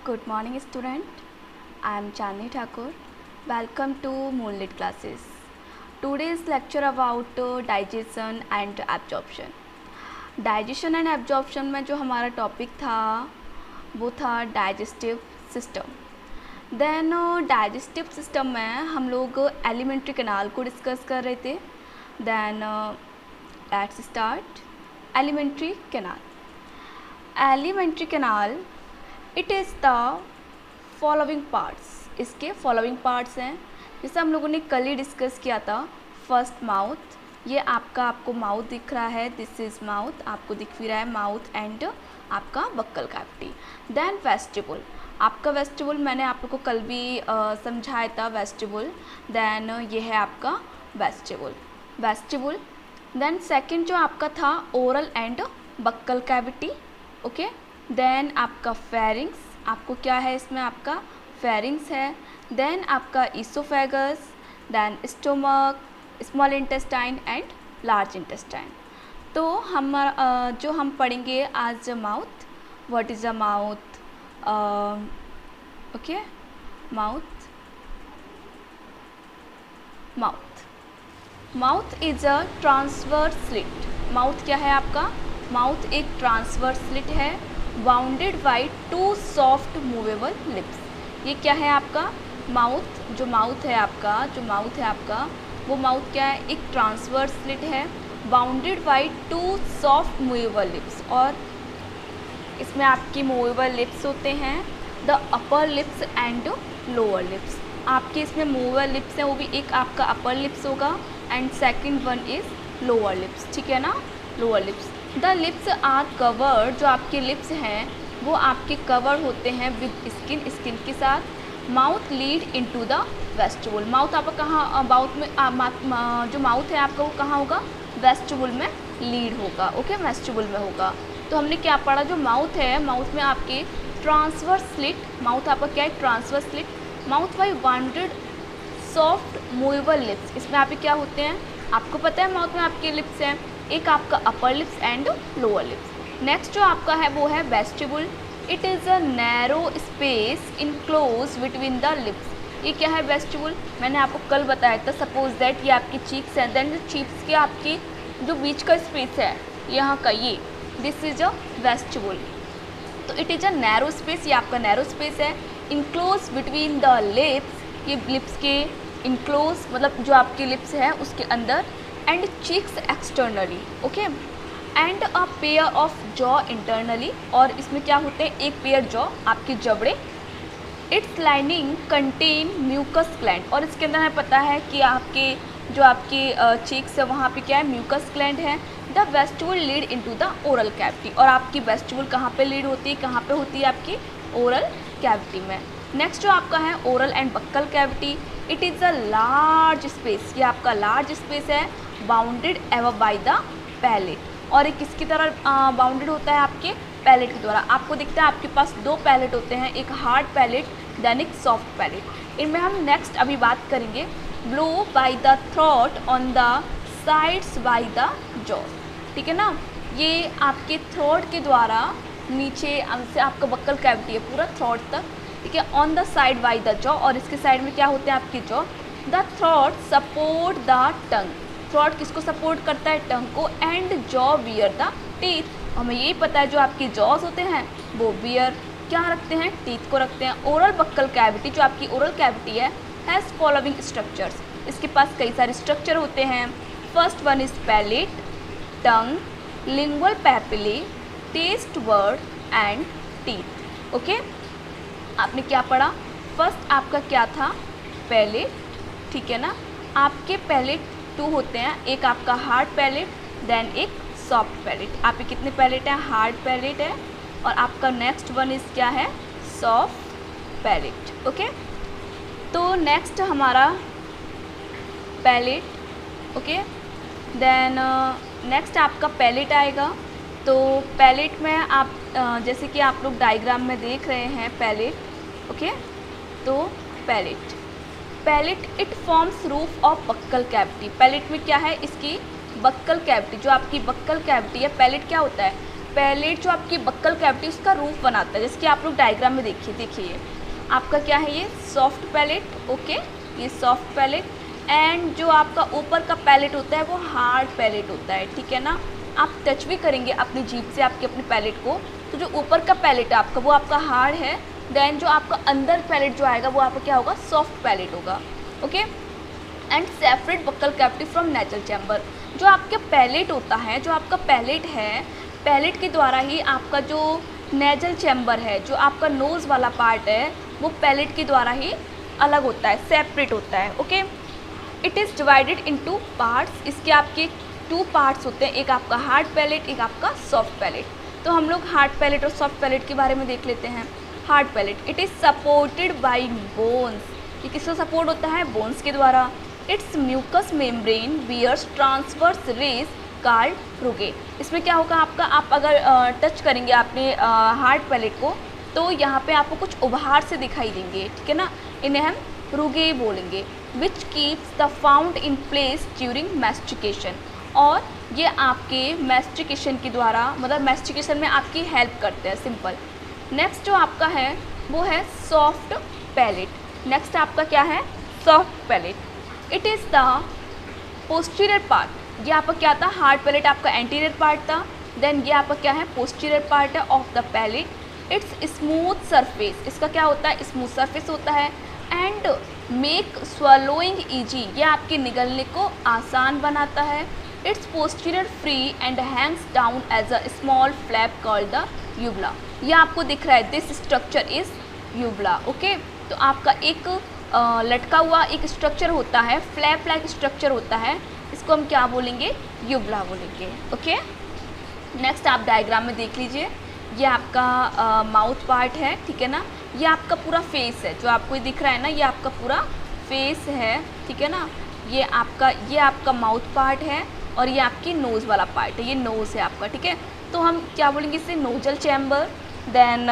Good morning, student. I am Chandni Thakur. Welcome to Moonlit Classes. Today's lecture about digestion and absorption. Digestion and absorption में जो हमारा topic था वो था digestive system. Then digestive system में हम लोग एलिमेंट्री कैनाल को डिस्कस कर रहे थे. Then let's start. Alimentary canal. Alimentary canal it is the following parts. इसके फॉलोइंग पार्ट्स हैं जैसे हम लोगों ने कल ही डिस्कस किया था. First mouth. ये आपको माउथ दिख रहा है. This is mouth. आपको दिख भी रहा है माउथ एंड आपका बक्कल कैविटी. Then vestibule. आपका वेस्टिबुल मैंने आप लोग को कल भी समझाया था वेस्टिबुल. देन ये है आपका वेस्टिबुल. देन सेकंड जो आपका था oral and buccal cavity. Okay. Then आपका फेरिंग्स. आपको क्या है इसमें आपका फेरिंग्स है. देन आपका oesophagus. Then stomach, small intestine and large intestine. तो हम जो हम पढ़ेंगे आज mouth. What is a mouth? Okay. Mouth is a transverse slit. माउथ क्या है आपका? माउथ एक ट्रांसवर्स स्लिट है bounded by two soft movable lips. ये क्या है आपका माउथ? जो माउथ है आपका वो माउथ क्या है? एक ट्रांसवर्स स्लिट है bounded by two soft movable lips. और इसमें आपकी मूवेबल लिप्स होते हैं the upper lips and lower lips. आपके इसमें मूवेबल लिप्स हैं वो भी एक आपका अपर लिप्स होगा and second one is lower lips. ठीक है ना? Lower lips. The lips are covered. जो आपके लिप्स हैं वो आपके कवर होते हैं विद स्किन के साथ. Mouth lead into the vestibule. Mouth आपका कहाँ? माउथ में जो माउथ है आपका वो कहाँ होगा? वेस्टिबुल में लीड होगा. ओके. वेस्टिबुल में होगा. तो हमने क्या पढ़ा? जो माउथ है माउथ में आपके ट्रांसवर्स स्लिट. माउथ आपका क्या है? Transverse slit. Mouth by bounded soft movable lips. इसमें आपके क्या होते हैं? आपको पता है माउथ में आपके लिप्स हैं. एक आपका upper lips and lower lips. Next जो आपका है वो है vestibule. It is a narrow space enclose between the lips. ये क्या है वेस्टिबुल? मैंने आपको कल बताया था. सपोज दैट ये आपकी चीक्स हैं. देन जो चीक्स के आपकी जो बीच का स्पेस है यहाँ का ये दिस इज अ वेस्टिबुल. तो it is a narrow space. ये आपका नैरो स्पेस है. Enclose between the lips. ये लिप्स के इनक्लोज मतलब जो आपके लिप्स है उसके अंदर and cheeks externally. Okay. And a pair of jaw internally. और इसमें क्या होते हैं? एक पेयर जॉ आपके जबड़े. Its lining contain mucus gland. और इसके अंदर हमें पता है कि आपके जो आपकी चीक्स है वहाँ पे क्या है? म्यूकस ग्लैंड है. The vestibule lead into the oral cavity. और आपकी वेस्टिबुल कहाँ पे लीड होती है? कहाँ पे होती है? आपकी ओरल कैविटी में. नेक्स्ट जो आपका है oral and buccal cavity. It is a large space. ये आपका लार्ज स्पेस है bounded ever by the palate. और एक किसकी तरह बाउंडेड होता है? आपके पैलेट के द्वारा. आपको दिखता है आपके पास दो पैलेट होते हैं. एक हार्ड पैलेट देन एक सॉफ्ट पैलेट. इनमें हम नेक्स्ट अभी बात करेंगे. Blow by the throat on the sides by the jaw. ठीक है ना? ये आपके थ्रोट के द्वारा नीचे से आपका बक्कल कैविटी है पूरा थ्रोट तक. ठीक है. On the side by the jaw. और इसके साइड में क्या होते हैं? आपकी jaw. The throat support the tongue. Throat किसको सपोर्ट करता है? टंग को. And jaw bear the teeth. हमें यही पता है जो आपके जॉस होते हैं वो बियर क्या रखते हैं? टीथ को रखते हैं. Oral buccal cavity. जो आपकी ओरल कैविटी है हैज़ फॉलोइंग स्ट्रक्चर्स. इसके पास कई सारे स्ट्रक्चर होते हैं. First one is palate, tongue, lingual papillae, taste bud and teeth. Okay. आपने क्या पढ़ा? फर्स्ट आपका क्या था? पैलेट. ठीक है ना? आपके पैलेट टू होते हैं. एक आपका हार्ड पैलेट देन एक सॉफ्ट पैलेट. आपके कितने पैलेट हैं? हार्ड पैलेट है. और आपका नेक्स्ट वन इज क्या है? Soft palette. ओके. तो नेक्स्ट हमारा पैलेट. ओके. देन नेक्स्ट आपका पैलेट आएगा. तो पैलेट में आप जैसे कि आप लोग डायग्राम में देख रहे हैं पैलेट. ओके. तो palate it forms roof of buccal cavity. Palate में क्या है? इसकी बक्कल कैविटी. जो आपकी बक्कल कैविटी है पैलेट क्या होता है? पैलेट जो आपकी बक्कल कैविटी उसका रूफ बनाता है, जैसे कि आप लोग डायग्राम में देखिए आपका क्या है, ये सॉफ्ट पैलेट, ओके, ये सॉफ्ट पैलेट, एंड जो आपका ऊपर का पैलेट होता है वो हार्ड पैलेट होता है, ठीक है ना। आप टच भी करेंगे अपनी जीभ से आपके अपने पैलेट को, तो जो ऊपर का पैलेट है आपका वो आपका हार्ड है, देन जो आपका अंदर पैलेट जो आएगा वो आपका क्या होगा, सॉफ्ट पैलेट होगा, okay. And separate buccal cavity from nasal chamber, जो आपका पैलेट होता है, जो आपका पैलेट है, पैलेट के द्वारा ही आपका जो नेजल चैम्बर है, जो आपका नोज़ वाला पार्ट है, वो पैलेट के द्वारा ही अलग होता है, सेपरेट होता है, okay. It is divided into parts, इसके आपके 2 पार्ट्स होते हैं, एक आपका हार्ड पैलेट, एक आपका सॉफ्ट पैलेट। तो हम लोग हार्ड पैलेट और सॉफ्ट पैलेट के बारे में देख लेते हैं। Hard palate, it is supported by bones, ये किससे सपोर्ट होता है, बोन्स के द्वारा। Its mucous membrane bears transverse ridges called rugae, इसमें क्या होगा आपका, आप अगर टच करेंगे आपने हार्ड पैलेट को तो यहाँ पे आपको कुछ उभार से दिखाई देंगे, ठीक है ना, इन्हें हम रुगे बोलेंगे। Which keeps the found in place during mastication, और ये आपके मैस्टिकेशन के द्वारा, मतलब मैस्टिकेशन में आपकी हेल्प करते हैं, सिंपल। नेक्स्ट जो आपका है वो है सॉफ्ट पैलेट। नेक्स्ट आपका क्या है, soft palate. It is the posterior part, ये आपका क्या था, हार्ड पैलेट आपका एंटीरियर पार्ट था, देन ये आपका क्या है, पोस्टीरियर पार्ट है of the palate. Its smooth surface, इसका क्या होता है, स्मूथ सरफेस होता है, एंड मेक स्वलोइंग ईजी, ये आपके निगलने को आसान बनाता है। It's posterior free and hangs down as a small flap called the uvula, ये आपको दिख रहा है, this structure is uvula, okay. तो आपका एक लटका हुआ एक स्ट्रक्चर होता है, फ्लैप लाइक स्ट्रक्चर होता है, इसको हम क्या बोलेंगे, यूबला बोलेंगे, ओके। नेक्स्ट आप डायग्राम में देख लीजिए, ये आपका माउथ पार्ट है, ठीक है ना, ये आपका पूरा फेस है, जो आपको दिख रहा है ना, ये आपका पूरा फेस है, ठीक है ना, ये आपका माउथ पार्ट है, और ये आपकी नोज़ वाला पार्ट है, ये नोज़ है आपका, ठीक है। तो हम क्या बोलेंगे इसे, नोजल चैम्बर, देन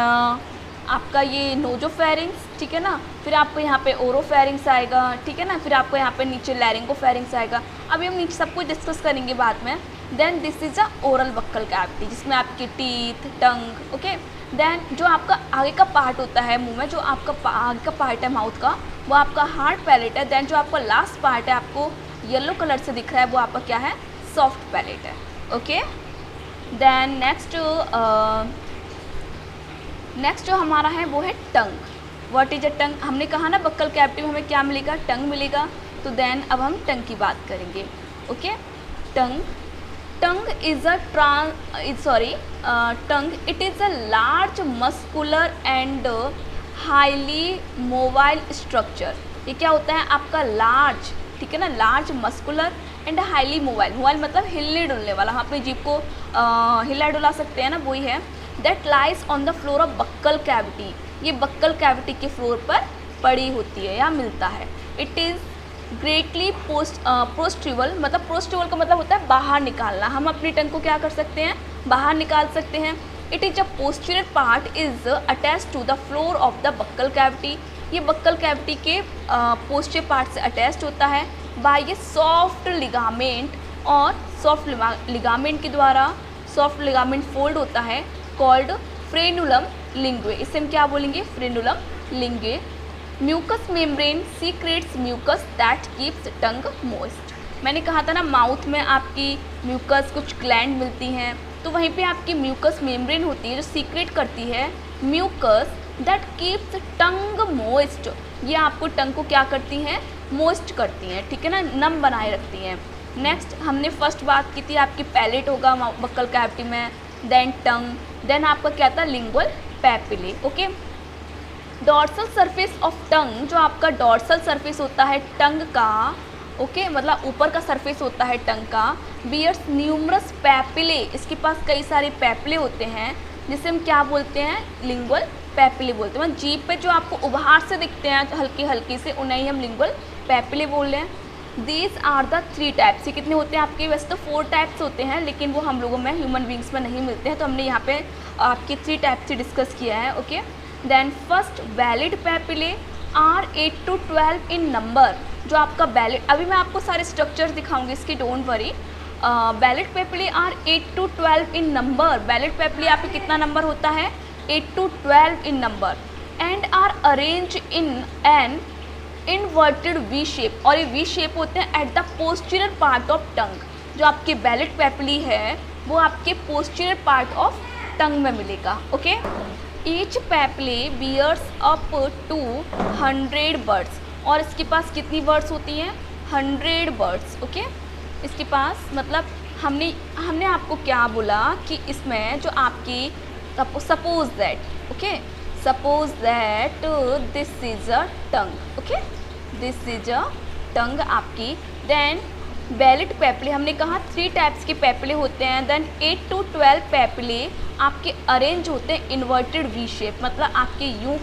आपका ये नोजोफेरिंग्स, ठीक है ना, फिर आपको यहाँ पे ओरोफेरिंग्स आएगा, ठीक है ना, फिर आपको यहाँ पे नीचे लैरिंगोफेरिंग्स आएगा। अभी हम नीचे सब कुछ डिस्कस करेंगे बाद में। Then this is a oral buccal cavity, जिसमें आपके टीथ, टंग, ओके। देन जो आपका आगे का पार्ट होता है मुंह में, जो आपका आगे का पार्ट है माउथ का, वो आपका हार्ड पैलेट है। देन जो आपका लास्ट पार्ट है आपको येलो कलर से दिख रहा है, वो आपका क्या है, सॉफ्ट पैलेट है, ओके। देन नेक्स्ट जो हमारा है वो है टंग। व्हाट इज अ टंग, हमने कहा ना बक्कल कैविटी में हमें क्या मिलेगा, टंग मिलेगा। तो देन अब हम टंग की बात करेंगे, okay. Tongue is it is a large muscular and highly mobile structure. ये क्या होता है आपका, लार्ज, ठीक है ना, large muscular and highly mobile, mobile मतलब हिलने डुलने वाला, हम अपनी जीभ को हिला डुला सकते हैं ना, वही है। That lies on the floor of buccal cavity, ये बक्कल कैविटी के फ्लोर पर पड़ी होती है या मिलता है। इट इज़ ग्रेटली प्रोस्टिवल, मतलब प्रोस्टिवल का मतलब होता है बाहर निकालना, हम अपनी टंग को क्या कर सकते हैं, बाहर निकाल सकते हैं। It is a posterior part is attach to the floor of the buccal cavity, ये बक्कल कैविटी के पोस्टीरियर पार्ट से अटैच्ड होता है बाय ये सॉफ्ट लिगामेंट, और सॉफ्ट लिगामेंट के द्वारा सॉफ्ट लिगामेंट फोल्ड होता है, कॉल्ड फ्रेनुलम लिंग्वे, इसे हम क्या बोलेंगे, frenulum linguae. Mucous membrane secretes mucus that keeps tongue moist, मैंने कहा था ना माउथ में आपकी म्यूकस कुछ ग्लैंड मिलती हैं, तो वहीं पे आपकी म्यूकस मेम्ब्रेन होती है जो सीक्रेट करती है mucus that keeps tongue moist, ये आपको टंग को क्या करती हैं, मोइस्ट करती हैं, ठीक है ना, नम बनाए रखती हैं। नेक्स्ट हमने फर्स्ट बात की थी आपकी पैलेट होगा बक्कल कैविटी में, देन टंग, देन आपका क्या था, lingual papillae, okay. Dorsal surface of tongue, जो आपका डॉर्सल सरफेस होता है टंग का, ओके, मतलब ऊपर का सरफेस होता है टंग का, बियर्स न्यूमरस पैपिले, इसके पास कई सारे पैपिले होते हैं, जिसे हम क्या बोलते हैं, लिंगुअल पैपिले बोलते हैं। जीभ पे जो आपको उभार से दिखते हैं हल्के हल्के से, उन्हें ही हम लिंगुअल पैपिले बोल रहे हैं। दीज आर द 3 टाइप्स, ये कितने होते हैं आपके, वैसे तो 4 टाइप्स होते हैं, लेकिन वो हम लोगों में ह्यूमन बींग्स में नहीं मिलते हैं, तो हमने यहाँ पे आपके 3 टाइप से डिस्कस किया है, okay. Then first vallate papillae are 8 to 12 in number, जो आपका वैलिड, अभी मैं आपको सारे स्ट्रक्चर्स दिखाऊंगी इसकी, don't worry. Vallate papillae are 8 to 12 in number. Vallate papillae आपके कितना नंबर होता है? 8 to 12 in number, and are arrange in an inverted V shape, और ये वी शेप होते हैं at the posterior part of tongue. जो आपके बैलेट पेपली है वो आपके पोस्टीरियर पार्ट ऑफ टंग में मिलेगा। Okay, each papilla bears up to 100 buds, और इसके पास कितनी बर्ड्स होती हैं? 100 बर्ड्स। ओके, इसके पास मतलब हमने आपको क्या बोला कि इसमें जो आपकी suppose that, okay, suppose that this is a tongue. Okay, this is a tongue आपकी। देन बैलेट पेपले हमने कहा 3 टाइप्स के पेपले होते हैं। देन 8 to 12 पेपले आपके अरेंज होते हैं इन्वर्टेड वी शेप, मतलब आपके यूं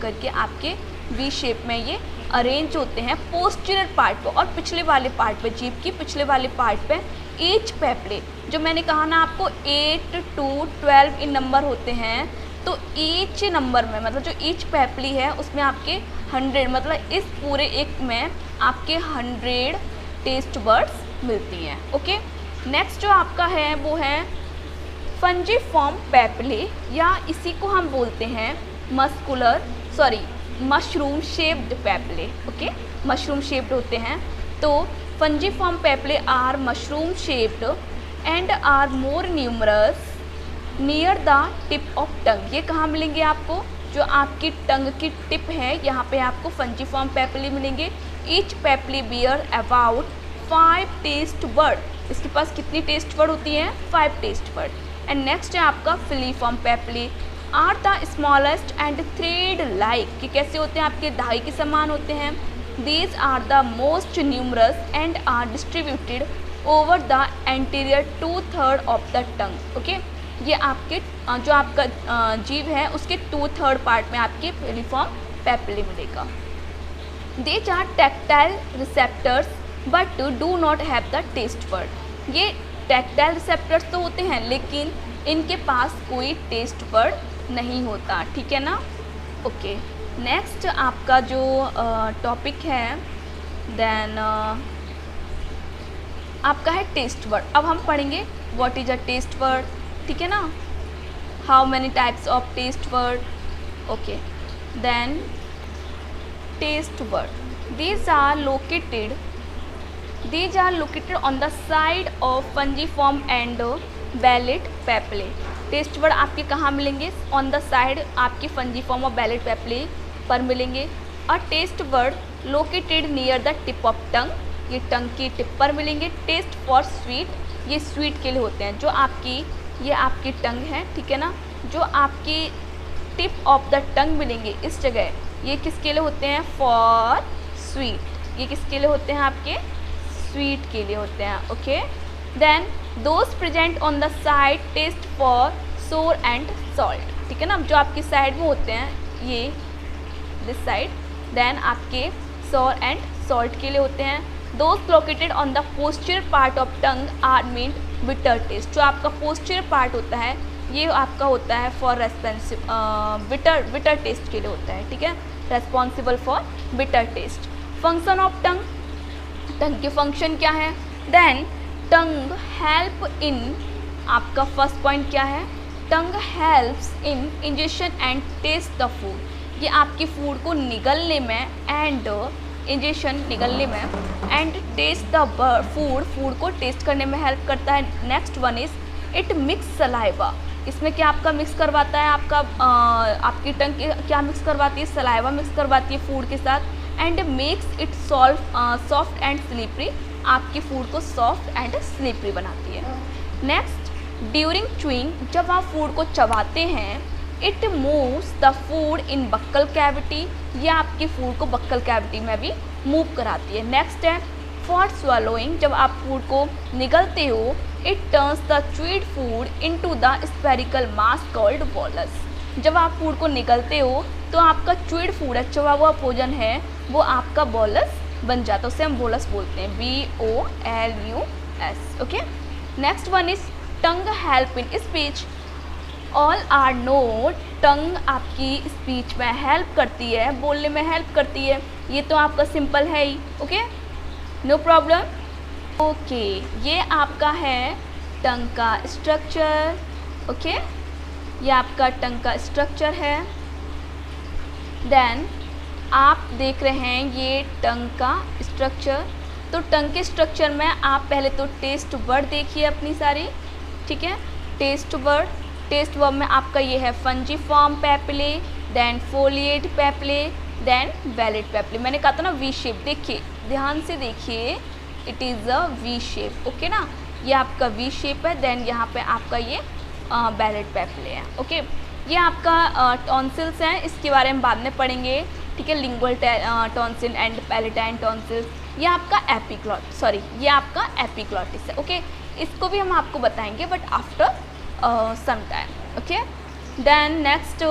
करके आपके वी शेप में ये अरेंज होते हैं पोस्टीरियर पार्ट पे और पिछले वाले पार्ट पे, जीभ की पिछले वाले पार्ट पे। ईच पेपले, जो मैंने कहा ना आपको 8 to 12 इन नंबर होते हैं, तो ईच नंबर में मतलब जो ईच पेपली है उसमें आपके 100, मतलब इस पूरे एक में आपके 100 टेस्ट बर्ड्स मिलती हैं। ओके, नेक्स्ट जो आपका है वो है फंजीफॉर्म पेपले, या इसी को हम बोलते हैं mushroom shaped papillae. Okay, mushroom shaped होते हैं। तो fungiform papillae are mushroom shaped and are more numerous near the tip of tongue. ये कहाँ मिलेंगे आपको? जो आपकी टंग की टिप है यहाँ पे आपको फंजीफॉर्म पेपली मिलेंगे। Each papilla bear about 5 taste bud. इसके पास कितनी टेस्ट बर्ड होती हैं? 5 टेस्ट बर्ड। एंड नेक्स्ट है आपका filiform papillae are the smallest and thread like, कि कैसे होते हैं? आपके धागे के समान होते हैं। These are the most numerous and are distributed over the anterior 2/3 of the tongue. Okay, ये आपके जो आपका जीभ है उसके 2/3 पार्ट में आपके फिलीफॉर्म पेपली मिलेगा। These are tactile receptors but do not have the taste bud. ये टैक्टाइल रिसेप्टर्स तो होते हैं लेकिन इनके पास कोई टेस्ट बर्ड नहीं होता, ठीक है ना? ओके, नेक्स्ट आपका जो टॉपिक है देन आपका है टेस्ट बर्ड। अब हम पढ़ेंगे what is a taste bud, ठीक है ना? How many types of taste bud. Okay, then taste bud these are located on the side of fungiform and vallate papillae. Taste bud आपके कहाँ मिलेंगे? ऑन द साइड आपके फंजीफॉर्म और ballot पेपले पर मिलेंगे। और taste bud located near the tip of tongue, ये टंग की टिप पर मिलेंगे। टेस्ट फॉर स्वीट, ये स्वीट के लिए होते हैं। जो आपकी ये आपकी टंग है, ठीक है ना? जो आपकी टिप ऑफ द टंग मिलेंगे इस जगह, ये किसके लिए होते हैं? For sweet. ये किसके लिए होते हैं? आपके स्वीट के लिए होते हैं। Okay, then those present on the side taste for sour and salt, ठीक है ना? जो आपकी साइड में होते हैं ये दिस साइड, देन आपके सोर एंड सॉल्ट के लिए होते हैं। Those located on the posterior part of tongue are mean bitter taste. जो आपका पोस्टीरियर पार्ट होता है ये आपका होता है फॉर बिटर टेस्ट के लिए होता है, ठीक है? Responsible for bitter taste. Function of tongue, tongue के फंक्शन क्या है? देन टंग हेल्प इन, आपका फर्स्ट पॉइंट क्या है? Tongue helps in ingestion and taste the food. ये आपकी फूड को निगलने में एंड इंजेशन निगलने में एंड टेस्ट द फूड को टेस्ट करने में हेल्प करता है। Next one is it mix saliva. इसमें क्या आपका मिक्स करवाता है? आपका आपकी टंग क्या मिक्स करवाती है? सलाइवा मिक्स करवाती है फूड के साथ। And makes it soft and slippery, आपकी फूड को सॉफ्ट एंड स्लिपरी बनाती है। नेक्स्ट, ड्यूरिंग च्यूइंग, जब आप फूड को चबाते हैं, it moves the food in buckle cavity, ये आपकी फूड को बक्कल कैविटी में भी मूव कराती है। नेक्स्ट है फॉर swallowing, जब आप फूड को निगलते हो, it turns the chewed food into the spherical mass called bolus. जब आप फूड को निगलते हो तो आपका च्यूड फूड है, चबा हुआ भोजन है, वो आपका बोलस बन जाता है, उसे हम बोलस बोलते हैं, BOLUS। Okay, next one is tongue help in speech. All are note, tongue आपकी स्पीच में हेल्प करती है, बोलने में हेल्प करती है। ये तो आपका सिंपल है ही, ओके, नो प्रॉब्लम। ओके, ये आपका है टंग का स्ट्रक्चर। ओके, ये आपका टंग का स्ट्रक्चर है। देन आप देख रहे हैं ये टंग का स्ट्रक्चर। तो टंग के स्ट्रक्चर में आप पहले तो टेस्ट वर्ड देखिए अपनी सारी, ठीक है। टेस्ट वर्ड में आपका ये है फंजीफॉर्म papillae, then folate papillae, then valid papillae. मैंने कहा था ना वी शेप, देखिए ध्यान से देखिए, it is a V shape. Okay ना, ये आपका वी शेप है। देन यहाँ पे आपका ये वेलिड पेपिले है। ओके, ये आपका टॉन्सिल्स हैं, इसके बारे में बाद में पढ़ेंगे, ठीक है। Lingual tonsil and palatine tonsils. ये आपका ये आपका एपिग्लॉटिस है। ओके, इसको भी हम आपको बताएंगे but after some time. Okay, then next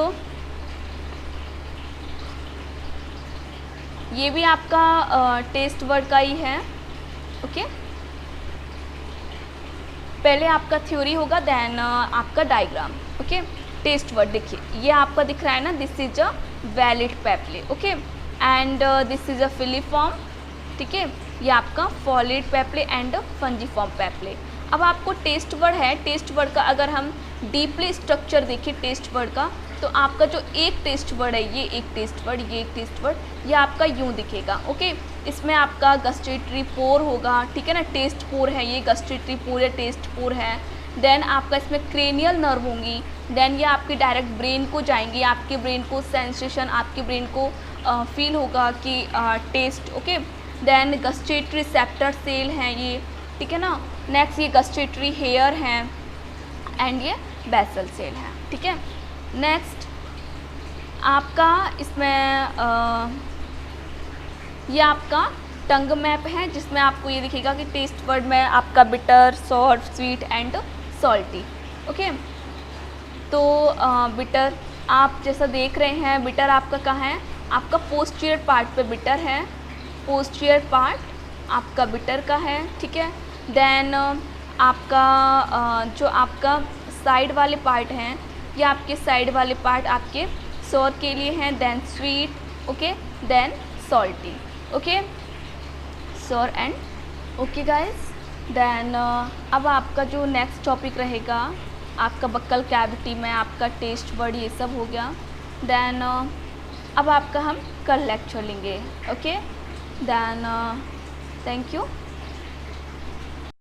ये भी आपका टेस्ट वर्ड का ही है। ओके, पहले आपका थ्योरी होगा, देन आपका डायग्राम। ओके, टेस्ट वर्ड देखिए, ये आपका दिख रहा है ना, this is a vallate papilla. Okay, and this is a filiform, ठीक है। ये आपका फॉलिड पेप्ले एंड फंजीफॉर्म पेप्ले। अब आपको टेस्ट वर्ड है, टेस्ट वर्ड का अगर हम डीपली स्ट्रक्चर देखें टेस्ट वर्ड का, तो आपका जो एक टेस्ट वर्ड है, ये एक टेस्ट वर्ड, ये एक टेस्ट वर्ड, ये आपका यूँ दिखेगा। ओके, इसमें आपका गस्ट्रेटरी पोर होगा, ठीक है ना, टेस्ट पोर है, ये गस्ट्रेटरी पोर या टेस्ट पोर है। देन आपका इसमें क्रेनियल नर्व होंगी, देन ये आपकी डायरेक्ट ब्रेन को जाएंगी, आपके ब्रेन को सेंसेशन, आपके ब्रेन को फील होगा कि taste. Okay, then gustatory receptor cell हैं ये, ठीक है ना। नेक्स्ट ये गस्ट्रेटरी हेयर हैं एंड ये बेसल सेल हैं, ठीक है। नेक्स्ट आपका इसमें ये आपका टंग मैप है, जिसमें आपको ये दिखेगा कि टेस्ट वर्ड में आपका bitter, sour, sweet and salty. Okay, तो बिटर आप जैसा देख रहे हैं, बिटर आपका कहाँ है, आपका पोस्टीरियर पार्ट पे बिटर है, पोस्टीरियर पार्ट आपका बिटर का है, ठीक है। देन आपका जो आपका साइड वाले पार्ट हैं, ये आपके साइड वाले पार्ट आपके सॉर के लिए हैं, then sweet, okay, then salty. Okay, sour and okay guys. Then अब आपका जो नेक्स्ट टॉपिक रहेगा, आपका बक्कल कैविटी में आपका टेस्ट वर्ड ये सब हो गया। देन अब आपका हम कल लेक्चर लेंगे। Okay, then thank you.